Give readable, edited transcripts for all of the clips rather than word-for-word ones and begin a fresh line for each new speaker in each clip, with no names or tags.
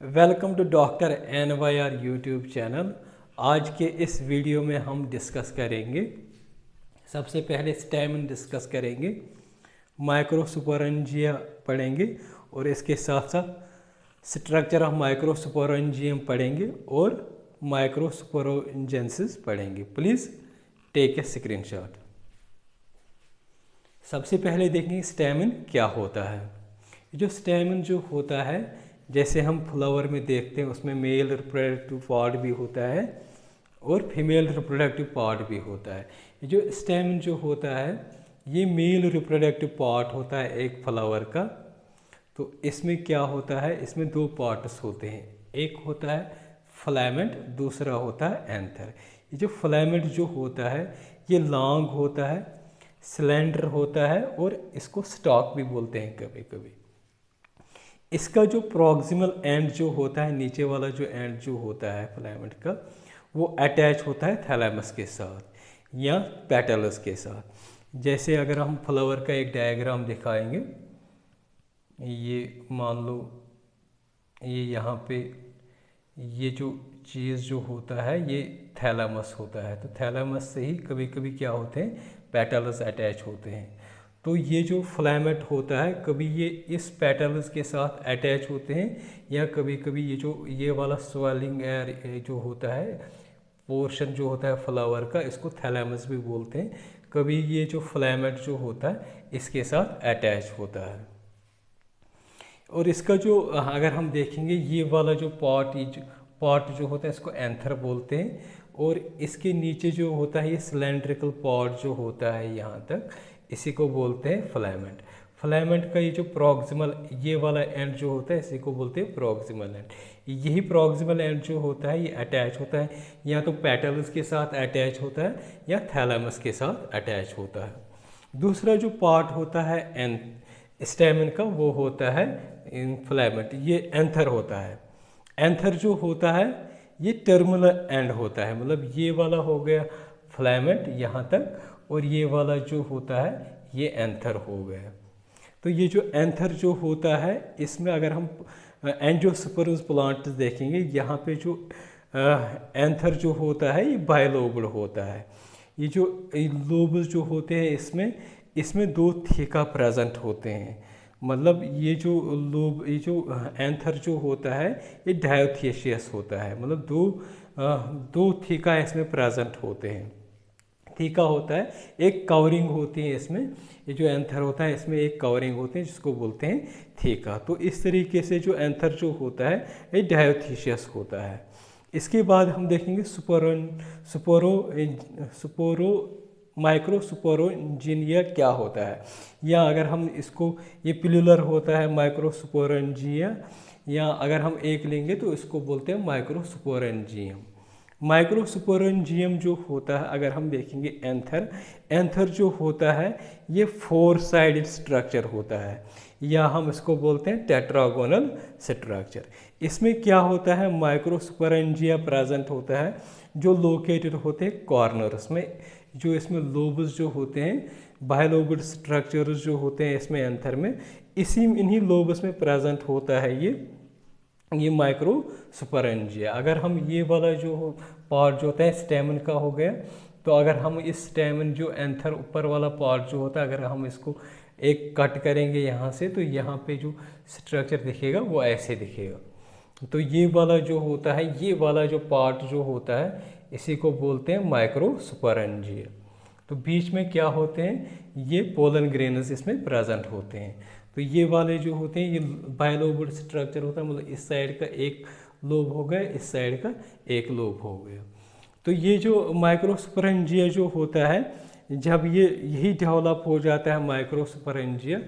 Welcome to doctor NYR YouTube channel. आज के इस वीडियो में हम डिस्कस करेंगे, सबसे पहले स्टेमन डिस्कस करेंगे, माइक्रोस्पोरेंजिया पढ़ेंगे और इसके साथ साथ स्ट्रक्चर ऑफ माइक्रोस्पोरेंजियम पढ़ेंगे और माइक्रोस्पोरोजेंसिस पढ़ेंगे। Please take a screenshot. सबसे पहले देखेंगे स्टेमन क्या होता है। जो स्टेमन जो होता है, जैसे हम फ्लावर में देखते हैं, उसमें मेल रिप्रोडक्टिव पार्ट भी होता है और फीमेल रिप्रोडक्टिव पार्ट भी होता है। जो स्टेमन जो होता है ये मेल रिप्रोडक्टिव पार्ट होता है एक फ्लावर का। तो इसमें क्या होता है, इसमें दो पार्ट्स होते हैं, एक होता है फिलामेंट, दूसरा होता है एंथर। ये जो फिलामेंट जो होता है ये लॉन्ग होता है, सिलेंडर होता है और इसको स्टॉक भी बोलते हैं कभी कभी। इसका जो प्रॉक्सिमल एंड जो होता है, नीचे वाला जो एंड जो होता है फिलामेंट का, वो अटैच होता है थैलेमस के साथ या पेटल्स के साथ। जैसे अगर हम फ्लावर का एक डायग्राम दिखाएंगे, ये मान लो ये यहाँ पे ये जो चीज़ जो होता है ये थैलेमस होता है। तो थैलेमस से ही कभी कभी क्या होते हैं, पेटल्स अटैच होते हैं। तो ये जो फिलामेंट होता है कभी ये इस पेटल्स के साथ अटैच होते हैं या कभी कभी ये जो ये वाला स्वेलिंग एयर जो होता है, पोर्शन जो होता है फ्लावर का, इसको थैलेमस भी बोलते हैं। कभी ये जो फिलामेंट जो होता है इसके साथ अटैच होता है। और इसका जो अगर हम देखेंगे ये वाला जो पार्ट जो होता है इसको एंथर बोलते हैं। और इसके नीचे जो होता है ये सिलेंड्रिकल पार्ट जो होता है यहाँ तक, इसी को बोलते हैं फिलामेंट। फिलामेंट का ये जो प्रॉक्सिमल ये वाला एंड जो होता है इसी को बोलते हैं प्रॉक्सिमल एंड। यही प्रॉक्सिमल एंड जो होता है ये अटैच होता है या तो पेटल्स के साथ अटैच होता है या थैलेमस के साथ अटैच होता है। दूसरा जो पार्ट होता है स्टेमन का, वो होता है फिलामेंट, ये एंथर होता है। एंथर जो होता है ये टर्मिनल एंड होता है, मतलब ये वाला हो गया फिलामेंट यहाँ तक और ये वाला जो होता है ये एंथर हो गया। तो ये जो एंथर जो होता है इसमें अगर हम एंजियोस्पर्म्स प्लांट देखेंगे, यहाँ पे जो एंथर जो होता है ये बाइलोब्ड होता है। ये जो लोब्स जो होते हैं इसमें दो थीका प्रेजेंट होते हैं, मतलब ये जो लोब ये जो एंथर जो होता है ये डायोथीशियस होता है, मतलब दो थीका इसमें प्रेजेंट होते हैं। थीका होता है, एक कवरिंग होती है इसमें, ये जो एंथर होता है इसमें एक कवरिंग होती है जिसको बोलते हैं थीका। तो इस तरीके से जो एंथर जो होता है ये डायोथीशियस होता है। इसके बाद हम देखेंगे माइक्रोस्पोरोंजिया क्या होता है, या अगर हम इसको ये पिलुलर होता है माइक्रोस्पोरेंजिया, या अगर हम एक लेंगे तो इसको बोलते हैं माइक्रोस्पोरेंजियम। माइक्रोस्पोरेंजियम जो होता है अगर हम देखेंगे एंथर जो होता है ये 4 साइडेड स्ट्रक्चर होता है, या हम इसको बोलते हैं टेट्रागोनल स्ट्रक्चर। इसमें क्या होता है, माइक्रोस्पोरेंजिया प्रेजेंट होता है जो लोकेटेड होते हैं कॉर्नर्स में। जो इसमें लोब्स जो होते हैं, बाइलोब्ड स्ट्रक्चर्स जो होते हैं इसमें एंथर में, इन्हीं लोब्स में प्रेजेंट होता है ये माइक्रोस्पोरेंजिया। अगर हम ये वाला जो पार्ट जो होता है स्टेमन का हो गया, तो अगर हम इस स्टेमन जो एंथर ऊपर वाला पार्ट जो होता है अगर हम इसको एक कट करेंगे यहाँ से, तो यहाँ पे जो स्ट्रक्चर दिखेगा वो ऐसे दिखेगा। तो ये वाला जो होता है, ये वाला जो पार्ट जो होता है इसी को बोलते हैं माइक्रोस्पोरेंजिया। तो बीच में क्या होते हैं, ये पोलन ग्रेन्स इसमें प्रेजेंट होते हैं। तो ये वाले जो होते हैं ये बाइलोब्ड स्ट्रक्चर होता है, मतलब इस साइड का एक लोब हो गया, इस साइड का एक लोब हो गया। तो ये जो माइक्रोस्पोरेंजिया जो होता है, जब यही डेवलप हो जाता है माइक्रोस्पोरेंजिया,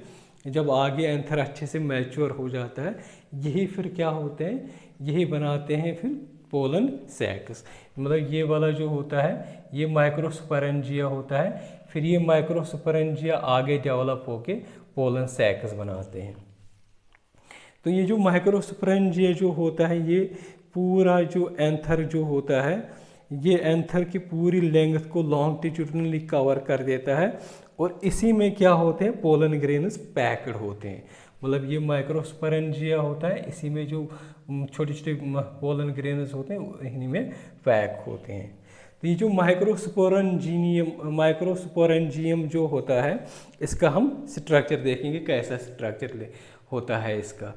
जब आगे एंथर अच्छे से मैच्योर हो जाता है, यही फिर क्या होते हैं, यही बनाते हैं फिर पोलन सैक्स। मतलब ये वाला जो होता है ये माइक्रोस्पोरेंजिया होता है, फिर ये माइक्रोस्पोरेंजिया आगे डेवलप होके पोलन सैक्स बनाते हैं। तो ये जो माइक्रोस्पोरेंजिया जो होता है ये पूरा जो एंथर जो होता है ये एंथर की पूरी लेंथ को लॉन्गिट्यूडनली कवर कर देता है और इसी में क्या होते हैं, पोलन ग्रेन्स पैक्ड होते हैं। मतलब ये माइक्रोस्पोरेंजिया होता है, इसी में जो छोटे छोटे पोलन ग्रेन्स होते हैं इन्हीं में पैक होते हैं। तो ये जो माइक्रोस्पोरेंजियम जो होता है इसका हम स्ट्रक्चर देखेंगे, कैसा स्ट्रक्चर होता है इसका।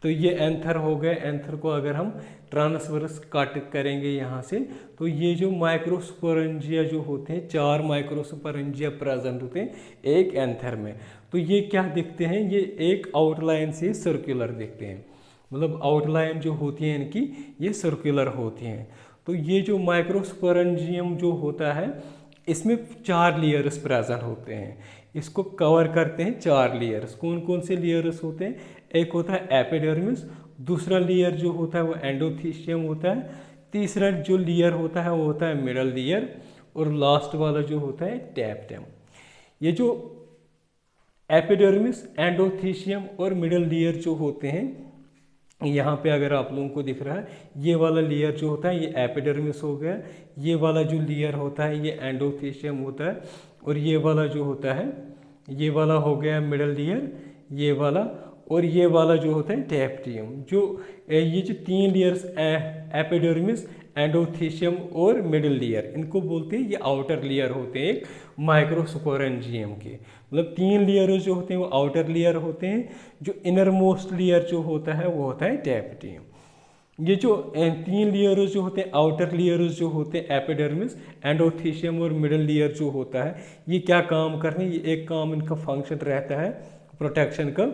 तो ये एंथर हो गए, एंथर को अगर हम ट्रांसवर्स कट करेंगे यहाँ से, तो ये जो माइक्रोस्पोरेंजिया जो होते हैं, 4 माइक्रोस्पोरेंजिया प्रेजेंट होते हैं एक एंथर में। तो ये क्या दिखते हैं, ये एक आउटलाइन से सर्कुलर दिखते हैं, मतलब आउटलाइन जो होती है इनकी ये सर्कुलर होती हैं। तो ये जो माइक्रोस्पोरेंजियम जो होता है इसमें 4 लेयर्स प्रेजेंट होते हैं, इसको कवर करते हैं 4 लेयर्स। कौन कौन से लेयर्स होते हैं, एक होता है एपिडर्मिस, दूसरा लेयर जो होता है वो एंडोथीशियम होता है, तीसरा जो लेयर होता है वो होता है मिडल लेयर, और लास्ट वाला जो होता है टैप्टम। ये जो एपिडर्मिस, एंडोथीशियम और मिडल लेयर जो होते हैं, यहाँ पे अगर आप लोगों को दिख रहा है ये वाला लेयर जो होता है ये एपिडर्मिस हो गया, ये वाला जो लेयर होता है ये एंडोथीशियम होता है, और ये वाला जो होता है ये वाला हो गया मिडल लेयर, ये वाला, और ये वाला जो होता है टैप्टियम। जो ये जो 3 लेयर्स एपिडर्मिस, एंडोथीशियम और मिडल लेयर, इनको बोलते हैं ये आउटर लेयर होते हैं एक माइक्रोस्पोरेंजियम के। मतलब 3 लेयर जो होते हैं वो आउटर लेयर होते हैं, जो इनर मोस्ट लेयर जो होता है वो होता है टैप्टियम। ये जो 3 लेयर जो होते हैं आउटर लेयर जो होते हैं एपिडर्मिस, एंडोथीशियम और मिडल लेयर जो होता है, ये क्या काम करते हैं, ये एक काम इनका फंक्शन रहता है प्रोटेक्शन का,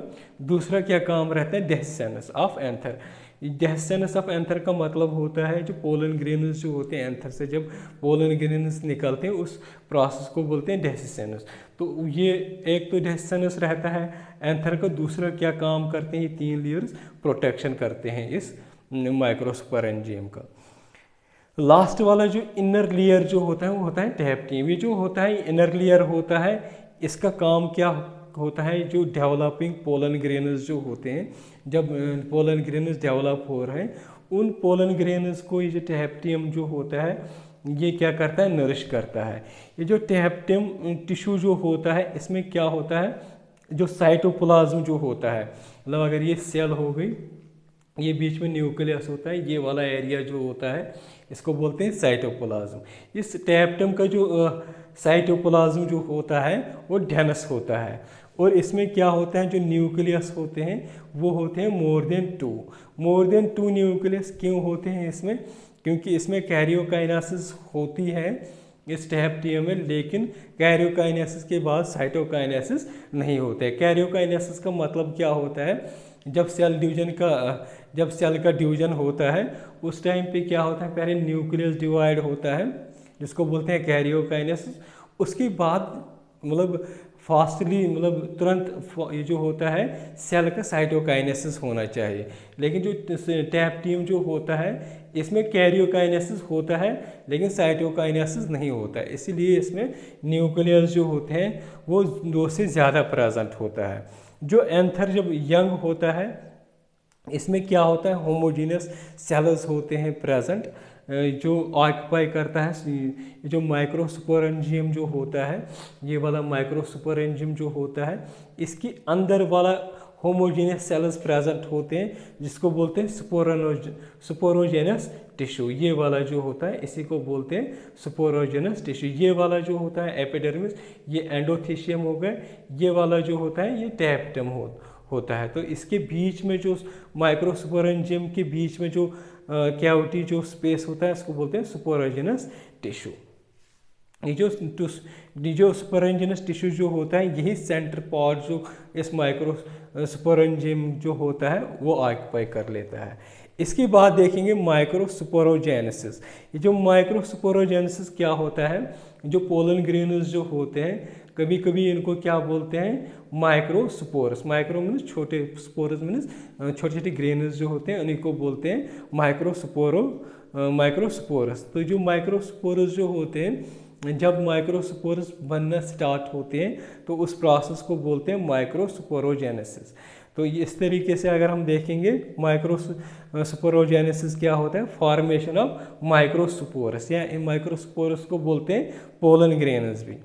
दूसरा क्या काम रहता है डेस्सेंस ऑफ एंथर। डेस्सेंस ऑफ एंथर का मतलब होता है जो पोलन ग्रेन्स जो होते हैं एंथर से जब पोलन ग्रेन्स निकलते हैं उस प्रोसेस को बोलते हैं डेस्सेंस। तो ये एक तो डेस्सेंस रहता है एंथर का, दूसरा क्या काम करते हैं ये 3 लेयर्स प्रोटेक्शन करते हैं इस माइक्रोस्पोरेंजियम का। लास्ट वाला जो इनर लेयर जो होता है वो होता है टैप्टियम। ये जो होता है इनर लेयर होता है, इसका काम क्या होता है, जो डेवलपिंग पोलन ग्रेन्स जो होते हैं, जब पोलन ग्रेन्स डेवलप हो रहे हैं उन पोलन ग्रेन्स को ये जो टैप्टियम जो होता है ये क्या करता है, नरिश करता है। ये जो टैप्टियम टिश्यू जो होता है इसमें क्या होता है, जो साइटोप्लाज्म जो होता है, मतलब अगर ये सेल हो गई, ये बीच में न्यूक्लियस होता है, ये वाला एरिया जो होता है इसको बोलते हैं साइटोप्लाज्म। इस टैप्टियम का जो साइटोप्लाज्म जो होता है वो डेंस होता है, और इसमें क्या होता है जो न्यूक्लियस होते हैं वो होते हैं मोर देन 2 न्यूक्लियस। क्यों होते हैं इसमें, क्योंकि इसमें कैरियोकाइनेसिस होती है इस टैप्टियम में, लेकिन कैरियोकाइनेसिस के बाद साइटोकाइनेसिस नहीं होता है। कैरियोकाइनेसिस का मतलब क्या होता है, जब सेल का डिवीजन होता है उस टाइम पे क्या होता है, पहले न्यूक्लियस डिवाइड होता है जिसको बोलते हैं कैरियोकाइनेसिस, उसके बाद मतलब फास्टली मतलब तुरंत ये जो होता है सेल का साइटोकाइनेसिस होना चाहिए। लेकिन जो टैप्टियम जो होता है इसमें कैरियोकाइनेसिस होता है लेकिन साइटोकाइनेसिस नहीं होता है, इसीलिए इसमें न्यूक्लियस जो होते हैं वो 2 से ज़्यादा प्रेजेंट होता है। जो एंथर जब यंग होता है इसमें क्या होता है, होमोजीनियस सेल्स होते हैं प्रेजेंट, जो ऑक्यूपाई करता है जो माइक्रोस्पोरेंजियम जो होता है, ये वाला माइक्रोस्पोरेंजियम जो होता है इसकी अंदर वाला होमोजीनियस सेल्स प्रेजेंट होते हैं जिसको बोलते हैं स्पोरोजेनस टिश्यू। ये वाला जो होता है इसी को बोलते हैं स्पोरोजेनस टिश्यू। ये वाला जो होता है एपिडर्मिस, ये एंडोथीशियम हो गए, ये वाला जो होता है ये टैप्टम होता है। तो इसके बीच में जो माइक्रोस्पोरेंजियम के बीच में जो कैविटी जो स्पेस होता है इसको बोलते हैं स्पोरोजेनस टिश्यू। ये जो स्पोरेंजियस टिश्यू जो होता है यही सेंटर पार्ट जो इस माइक्रोस्पोरेंजियम जो होता है वो ऑक्यूपाई कर लेता है। इसके बाद देखेंगे माइक्रोस्पोरोजेनेसिस। ये जो माइक्रोस्पोरोजेनेसिस क्या होता है, जो पोलन ग्रेन्स जो होते हैं कभी कभी इनको क्या बोलते हैं, माइक्रोस्पोरस। माइक्रो मीन्स छोटे, स्पोरस मीन्स छोटे छोटे ग्रेन्स जो होते हैं उन्हीं को बोलते हैं माइक्रोस्पोरस। तो जो माइक्रोस्पोरस जो होते हैं, जब माइक्रोस्पोरस बनना स्टार्ट होते हैं तो उस प्रोसेस को बोलते हैं माइक्रोस्पोरोजेनेसिस। तो इस तरीके से अगर हम देखेंगे माइक्रोस्पोरोजेनेसिस क्या होता है, फॉर्मेशन ऑफ माइक्रोस्पोरस, या इन माइक्रोस्पोरस को बोलते हैं पोलन ग्रेन्स भी।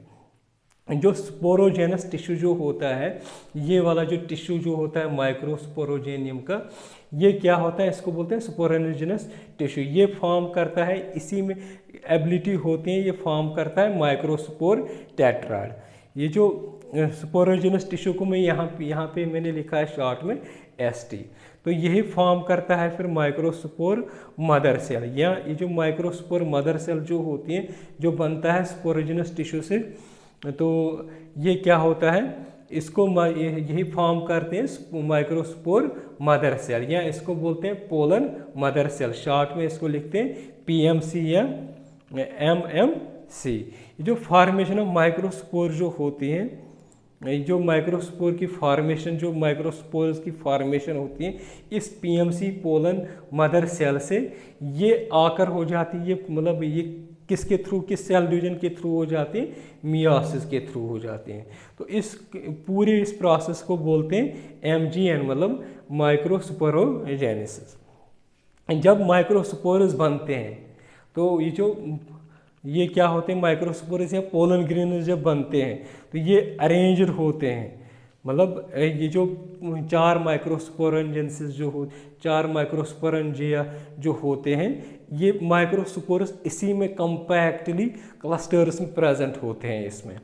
जो स्पोरोजेनस टिश्यू जो होता है, ये वाला जो टिश्यू जो होता है माइक्रोस्पोरोजेनियम का, ये क्या होता है, इसको बोलते हैं स्पोरोजेनस टिश्यू। ये फॉर्म करता है, इसी में एबिलिटी होती है, ये फॉर्म करता है माइक्रोस्पोर टेट्राड। ये जो स्पोरोजेनस टिश्यू को मैं यहाँ पे मैंने लिखा है शॉर्ट में ST, तो यही फॉर्म करता है फिर माइक्रोस्पोर मदर सेल। या ये जो माइक्रोस्पोर मदर सेल जो होती है, जो बनता है स्पोरोजेनस टिश्यू से, तो ये क्या होता है, इसको यही फॉर्म करते हैं माइक्रोस्पोर मदर सेल, या इसको बोलते हैं पोलन मदर सेल। शॉर्ट में इसको लिखते हैं PMC या MMC। जो फॉर्मेशन ऑफ माइक्रोस्पोर जो होती है, जो माइक्रोस्पोर की फॉर्मेशन, जो माइक्रोस्पोर्स की फॉर्मेशन होती है इस PMC पोलन मदर सेल से, ये आकर हो जाती है, ये मतलब ये किसके थ्रू, किस सेल डिवीजन के थ्रू हो जाती है, मियोसिस के थ्रू हो जाते हैं। तो इस पूरे इस प्रोसेस को बोलते हैं MGN, मतलब माइक्रोस्पोरोजेनेसिस। जब माइक्रोस्पोर्स बनते हैं तो ये क्या होते हैं, माइक्रोस्पोर्स या पोलन ग्रेन्स जब बनते हैं तो ये अरेंज्ड होते हैं, मतलब ये जो 4 माइक्रोस्पोरेंजेंसिस जो हो, 4 माइक्रोस्पोरेंजिया जो होते हैं, ये माइक्रोस्पोर्स इसी में कंपैक्टली क्लस्टर्स में प्रेजेंट होते हैं इसमें,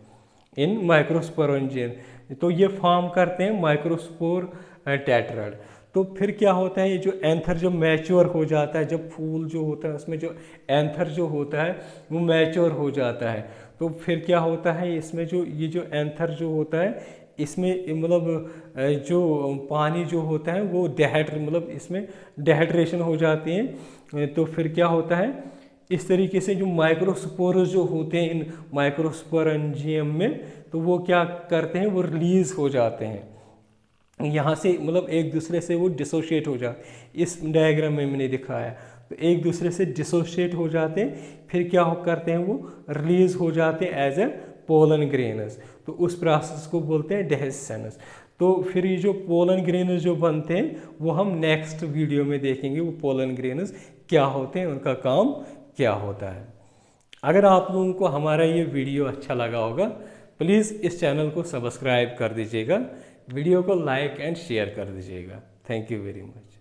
इन माइक्रोस्पोरेंजियन। तो ये फॉर्म करते हैं माइक्रोस्पोर टेट्राड। तो फिर क्या होता है, ये जो एंथर जब मैच्योर हो जाता है, जब फूल जो होता है उसमें जो एंथर जो होता है वो मैच्योर हो जाता है, तो फिर क्या होता है, इसमें जो ये जो एंथर जो होता है, इसमें मतलब जो पानी जो होता है वो मतलब इसमें डिहाइड्रेशन हो जाती है। तो फिर क्या होता है, इस तरीके से जो माइक्रोस्पोर्स जो होते हैं इन माइक्रोस्पोरेंजियम में, तो वो क्या करते हैं, वो रिलीज हो जाते हैं यहाँ से, मतलब एक दूसरे से वो डिसोशिएट हो जाते। इस डायग्राम में मैंने दिखाया, तो एक दूसरे से डिसोशिएट हो जाते हैं, फिर क्या करते हैं, वो रिलीज हो जाते हैं एज ए पोलन ग्रेन्स। तो उस प्रोसेस को बोलते हैं डेhiscence। तो फिर ये जो पोलन ग्रेन्स जो बनते हैं वो हम नेक्स्ट वीडियो में देखेंगे, वो पोलन ग्रेन्स क्या होते हैं, उनका काम क्या होता है। अगर आप लोगों को हमारा ये वीडियो अच्छा लगा होगा, प्लीज़ इस चैनल को सब्सक्राइब कर दीजिएगा, वीडियो को लाइक एंड शेयर कर दीजिएगा। Thank you very much.